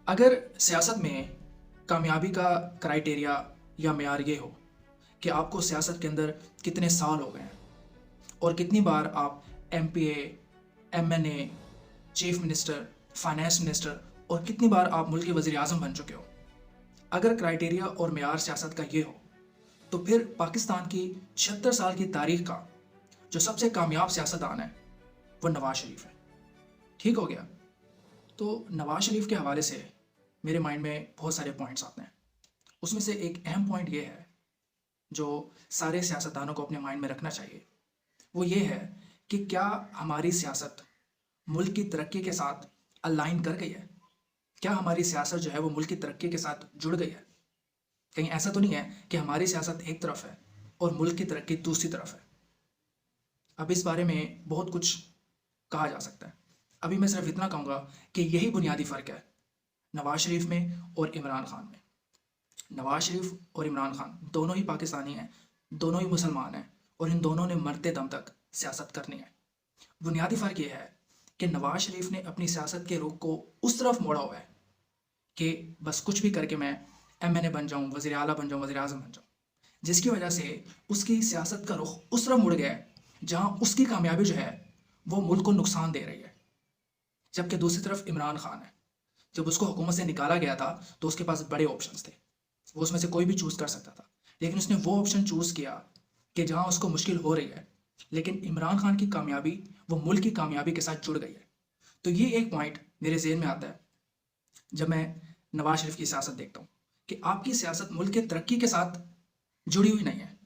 अगर सियासत में कामयाबी का क्राइटेरिया या मेयार ये हो कि आपको सियासत के अंदर कितने साल हो गए हैं और कितनी बार आप MPa, MNA, chief minister, finance minister और कितनी बार आप मुल्क के वज़ीर आज़म बन चुके हो, अगर क्राइटेरिया और मेयार सियासत का ये हो तो फिर पाकिस्तान की 76 साल की तारीख का जो सबसे कामयाब सियासतदान है वो नवाज शरीफ है। ठीक हो गया। तो नवाज शरीफ के हवाले से मेरे माइंड में बहुत सारे पॉइंट्स आते हैं। उसमें से एक अहम पॉइंट ये है जो सारे सियासतदानों को अपने माइंड में रखना चाहिए, वो ये है कि क्या हमारी सियासत मुल्क की तरक्की के साथ अलाइन कर गई है? क्या हमारी सियासत जो है वो मुल्क की तरक्की के साथ जुड़ गई है? कहीं ऐसा तो नहीं है कि हमारी सियासत एक तरफ है और मुल्क की तरक्की दूसरी तरफ है। अब इस बारे में बहुत कुछ कहा जा सकता है। अभी मैं सिर्फ इतना कहूँगा कि यही बुनियादी फ़र्क है नवाज शरीफ में और इमरान खान में। नवाज शरीफ और इमरान खान दोनों ही पाकिस्तानी हैं, दोनों ही मुसलमान हैं और इन दोनों ने मरते दम तक सियासत करनी है। बुनियादी फ़र्क ये है कि नवाज शरीफ ने अपनी सियासत के रुख को उस तरफ मोड़ा हुआ है कि बस कुछ भी करके मैं एमएनए बन जाऊँ, वज़ीर आला बन जाऊँ, वज़ीर आज़म बन जाऊँ, जिसकी वजह से उसकी सियासत का रुख उस तरफ मुड़ गया है जहाँ उसकी कामयाबी जो है वो मुल्क को नुकसान दे रही है। जबकि दूसरी तरफ इमरान खान है, जब उसको हुकूमत से निकाला गया था तो उसके पास बड़े ऑप्शंस थे, वो उसमें से कोई भी चूज़ कर सकता था, लेकिन उसने वो ऑप्शन चूज़ किया कि जहाँ उसको मुश्किल हो रही है, लेकिन इमरान खान की कामयाबी वो मुल्क की कामयाबी के साथ जुड़ गई है। तो ये एक पॉइंट मेरे जहन में आता है जब मैं नवाज शरीफ की सियासत देखता हूँ कि आपकी सियासत मुल्क के तरक्की के साथ जुड़ी हुई नहीं है।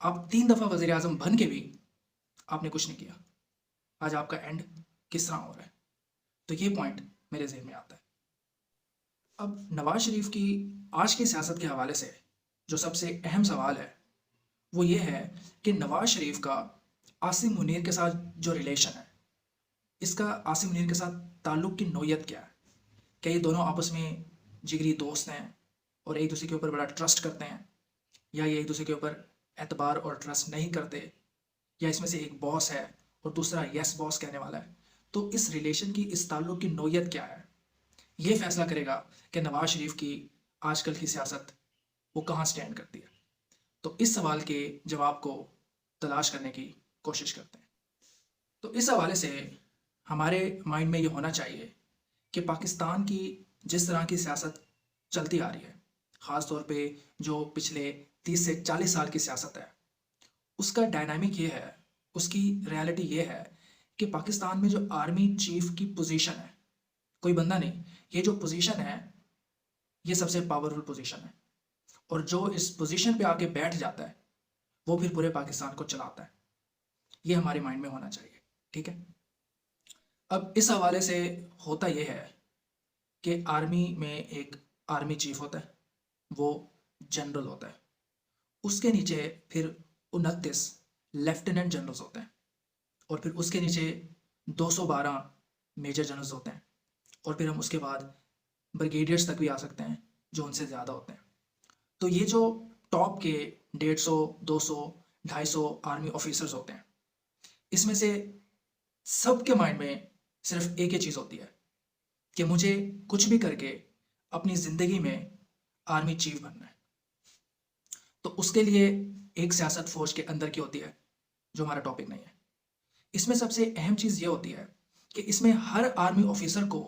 आप 3 दफ़ा वज़ीर आज़म बन के भी आपने कुछ नहीं किया। आज आपका एंड किस तरह हो रहा है? तो ये पॉइंट मेरे जहन में आता है। अब नवाज शरीफ की आज की सियासत के हवाले से जो सबसे अहम सवाल है वो ये है कि नवाज शरीफ का आसिम मुनीर के साथ जो रिलेशन है, इसका आसिम मुनीर के साथ ताल्लुक़ की नोयत क्या है? क्या ये दोनों आपस में जिगरी दोस्त हैं और एक दूसरे के ऊपर बड़ा ट्रस्ट करते हैं, या ये एक दूसरे के ऊपर एतबार और ट्रस्ट नहीं करते, या इसमें से एक बॉस है और दूसरा यस बॉस कहने वाला है? तो इस रिलेशन की, इस ताल्लुक़ की नोयत क्या है, ये फैसला करेगा कि नवाज शरीफ की आजकल की सियासत वो कहाँ स्टैंड करती है। तो इस सवाल के जवाब को तलाश करने की कोशिश करते हैं। तो इस हवाले से हमारे माइंड में ये होना चाहिए कि पाकिस्तान की जिस तरह की सियासत चलती आ रही है, ख़ास तौर पे जो पिछले 30 से 40 साल की सियासत है, उसका डायनामिक ये है, उसकी रियलिटी ये है कि पाकिस्तान में जो आर्मी चीफ की पोजीशन है, कोई बंदा नहीं, ये जो पोजीशन है ये सबसे पावरफुल पोजीशन है और जो इस पोजीशन पे आके बैठ जाता है वो फिर पूरे पाकिस्तान को चलाता है। ये हमारे माइंड में होना चाहिए। ठीक है। अब इस हवाले से होता ये है कि आर्मी में एक आर्मी चीफ होता है, वो जनरल होता है, उसके नीचे फिर 29 लेफ्टिनेंट जनरल्स होते हैं और फिर उसके नीचे 212 मेजर जनरल्स होते हैं और फिर हम उसके बाद ब्रिगेडियर्स तक भी आ सकते हैं जो उनसे ज़्यादा होते हैं। तो ये जो टॉप के 150, 200, 250 आर्मी ऑफिसर्स होते हैं, इसमें से सबके माइंड में सिर्फ एक ही चीज़ होती है कि मुझे कुछ भी करके अपनी ज़िंदगी में आर्मी चीफ बनना है। तो उसके लिए एक सियासत फौज के अंदर की होती है जो हमारा टॉपिक नहीं है। इसमें सबसे अहम चीज़ ये होती है कि इसमें हर आर्मी ऑफिसर को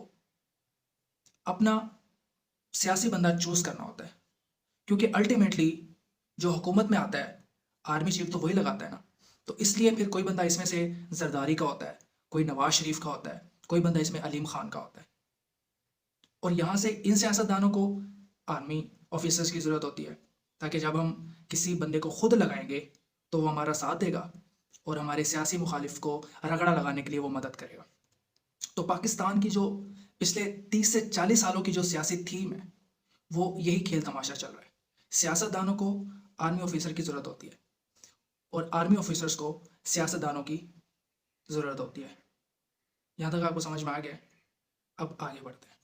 अपना सियासी बंदा चूज़ करना होता है, क्योंकि अल्टीमेटली जो हुकूमत में आता है आर्मी चीफ तो वही लगाता है ना। तो इसलिए फिर कोई बंदा इसमें से जरदारी का होता है, कोई नवाज शरीफ का होता है, कोई बंदा इसमें अलीम खान का होता है। और यहाँ से इन सियासतदानों को आर्मी ऑफिसर्स की ज़रूरत होती है ताकि जब हम किसी बंदे को खुद लगाएंगे तो वो हमारा साथ देगा और हमारे सियासी मुखालिफ को रगड़ा लगाने के लिए वो मदद करेगा। तो पाकिस्तान की जो पिछले 30 से 40 सालों की जो सियासी थीम है वो यही खेल तमाशा चल रहा है। सियासतदानों को आर्मी ऑफिसर की ज़रूरत होती है और आर्मी ऑफिसर्स को सियासतदानों की ज़रूरत होती है। यहाँ तक आपको समझ में आ गया? अब आगे बढ़ते हैं।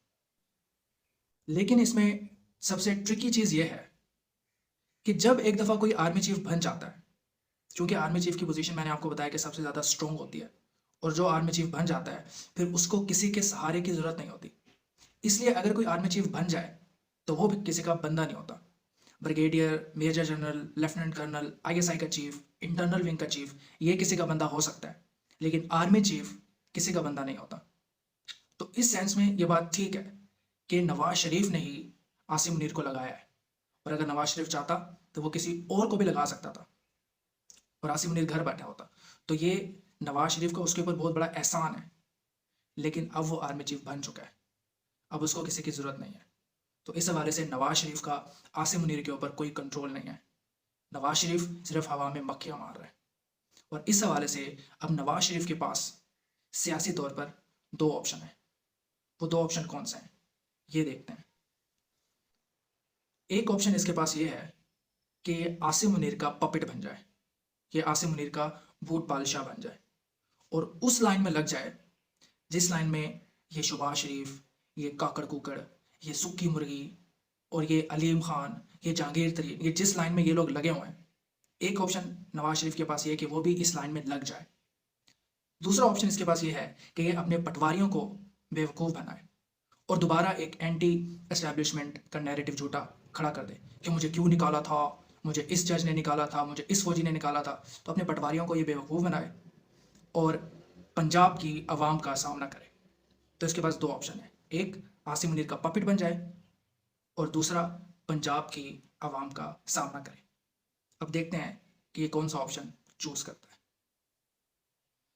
लेकिन इसमें सबसे ट्रिकी चीज़ ये है कि जब एक दफ़ा कोई आर्मी चीफ बन जाता है, क्योंकि आर्मी चीफ की पोजीशन मैंने आपको बताया कि सबसे ज़्यादा स्ट्रॉन्ग होती है, और जो आर्मी चीफ बन जाता है फिर उसको किसी के सहारे की ज़रूरत नहीं होती। इसलिए अगर कोई आर्मी चीफ बन जाए तो वो भी किसी का बंदा नहीं होता। Brigadier, major general, lieutenant colonel, ISI का चीफ, इंटरनल विंग का चीफ, ये किसी का बंदा हो सकता है, लेकिन आर्मी चीफ किसी का बंदा नहीं होता। तो इस सेंस में ये बात ठीक है कि नवाज शरीफ ने ही आसिम मुनीर को लगाया है, और अगर नवाज शरीफ चाहता तो वो किसी और को भी लगा सकता था और आसिम मुनीर घर बैठा होता। तो ये नवाज शरीफ का उसके ऊपर बहुत बड़ा एहसान है, लेकिन अब वो आर्मी चीफ बन चुका है, अब उसको किसी की ज़रूरत नहीं है। तो इस हवाले से नवाज शरीफ का आसिम मुनीर के ऊपर कोई कंट्रोल नहीं है। नवाज शरीफ सिर्फ हवा में मक्खियाँ मार रहा है। और इस हवाले से अब नवाज शरीफ के पास सियासी तौर पर दो ऑप्शन है। वो दो ऑप्शन कौन से हैं ये देखते हैं। एक ऑप्शन इसके पास ये है कि आसिम मुनीर का पपेट बन जाए, ये आसिम मुनीर का बूट बादशाह बन जाए और उस लाइन में लग जाए जिस लाइन में ये शहबाज शरीफ, ये काकड़ कुकड़, ये सुक्की मुर्गी और ये अलीम खान, ये जहांगीर तरीन, ये जिस लाइन में ये लोग लगे हुए हैं, एक ऑप्शन नवाज शरीफ के पास ये है कि वो भी इस लाइन में लग जाए। दूसरा ऑप्शन इसके पास ये है कि ये अपने पटवारियों को बेवकूफ़ बनाए और दोबारा एक एंटी एस्टैब्लिशमेंट का नैरेटिव झूठा खड़ा कर दे कि मुझे क्यों निकाला था, मुझे इस जज ने निकाला था, मुझे इस फौजी ने निकाला था। तो अपने पटवारियों को ये बेवकूफ़ बनाए और पंजाब की आवाम का सामना करे। तो इसके पास दो ऑप्शन है, एक आसिम मुनीर का पपेट बन जाए और दूसरा पंजाब की आवाम का सामना करे। अब देखते हैं कि ये कौन सा ऑप्शन चूज़ करता है।